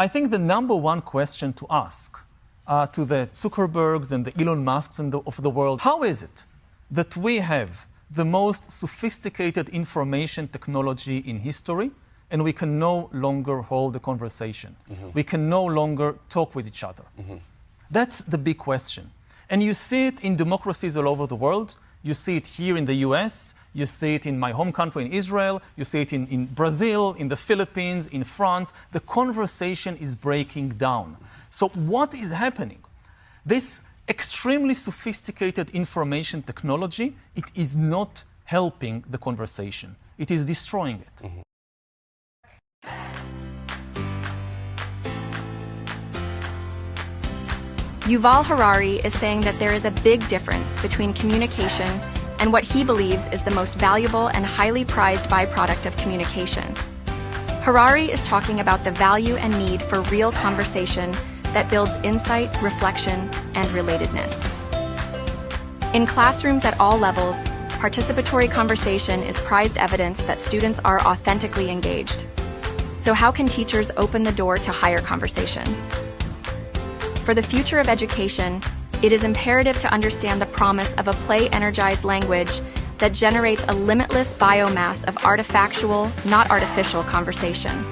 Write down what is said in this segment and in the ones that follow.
I think the number one question to ask to the Zuckerbergs and the Elon Musks of the world, how is it that we have the most sophisticated information technology in history, and we can no longer hold a conversation? We can no longer talk with each other. That's the big question. And you see it in democracies all over the world. You see it here in the US, you see it in my home country in Israel, you see it in Brazil, in the Philippines, in France. The conversation is breaking down. So what is happening? This extremely sophisticated information technology, it is not helping the conversation. It is destroying it. Yuval Harari is saying that there is a big difference between communication and what he believes is the most valuable and highly prized byproduct of communication. Harari is talking about the value and need for real conversation that builds insight, reflection, and relatedness. In classrooms at all levels, participatory conversation is prized evidence that students are authentically engaged. So how can teachers open the door to higher conversation? For the future of education, it is imperative to understand the promise of a play-energized language that generates a limitless biomass of artifactual, not artificial conversation.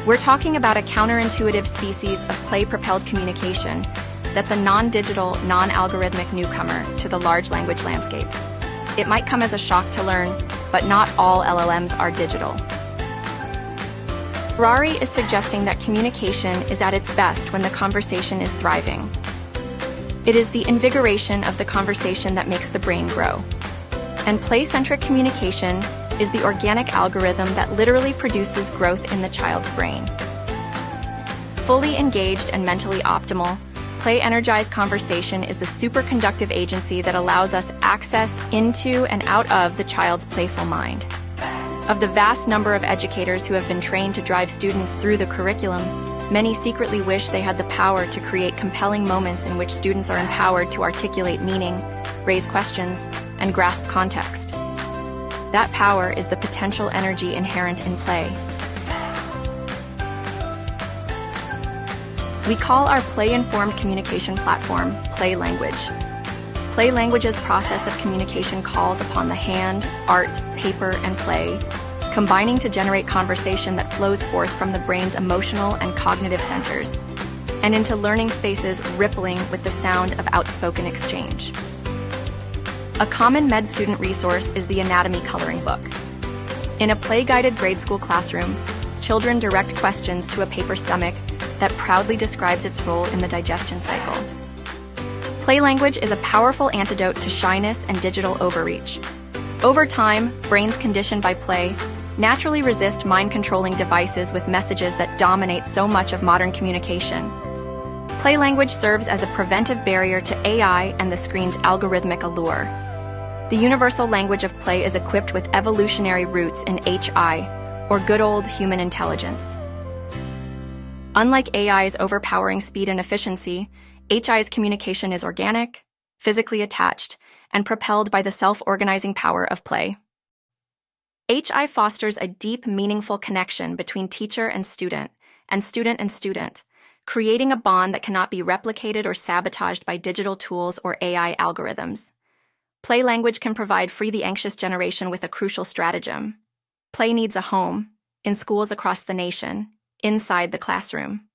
We're talking about a counterintuitive species of play-propelled communication that's a non-digital, non-algorithmic newcomer to the large language landscape. It might come as a shock to learn, but not all LLMs are digital. Harari is suggesting that communication is at its best when the conversation is thriving. It is the invigoration of the conversation that makes the brain grow. And play-centric communication is the organic algorithm that literally produces growth in the child's brain. Fully engaged and mentally optimal, play-energized conversation is the superconductive agency that allows us access into and out of the child's playful mind. Of the vast number of educators who have been trained to drive students through the curriculum, many secretly wish they had the power to create compelling moments in which students are empowered to articulate meaning, raise questions, and grasp context. That power is the potential energy inherent in play. We call our play-informed communication platform Play Language. Play Language's process of communication calls upon the hand, art, paper, and play, combining to generate conversation that flows forth from the brain's emotional and cognitive centers, and into learning spaces rippling with the sound of outspoken exchange. A common med student resource is the Anatomy Coloring Book. In a play-guided grade school classroom, children direct questions to a paper stomach that proudly describes its role in the digestion cycle. Play language is a powerful antidote to shyness and digital overreach. Over time, brains conditioned by play naturally resist mind-controlling devices with messages that dominate so much of modern communication. Play language serves as a preventive barrier to AI and the screen's algorithmic allure. The universal language of play is equipped with evolutionary roots in HI, or good old human intelligence. Unlike AI's overpowering speed and efficiency, HI's communication is organic, physically attached, and propelled by the self-organizing power of play. HI fosters a deep, meaningful connection between teacher and student, creating a bond that cannot be replicated or sabotaged by digital tools or AI algorithms. Play language can provide Free the Anxious generation with a crucial stratagem. Play needs a home, in schools across the nation, inside the classroom.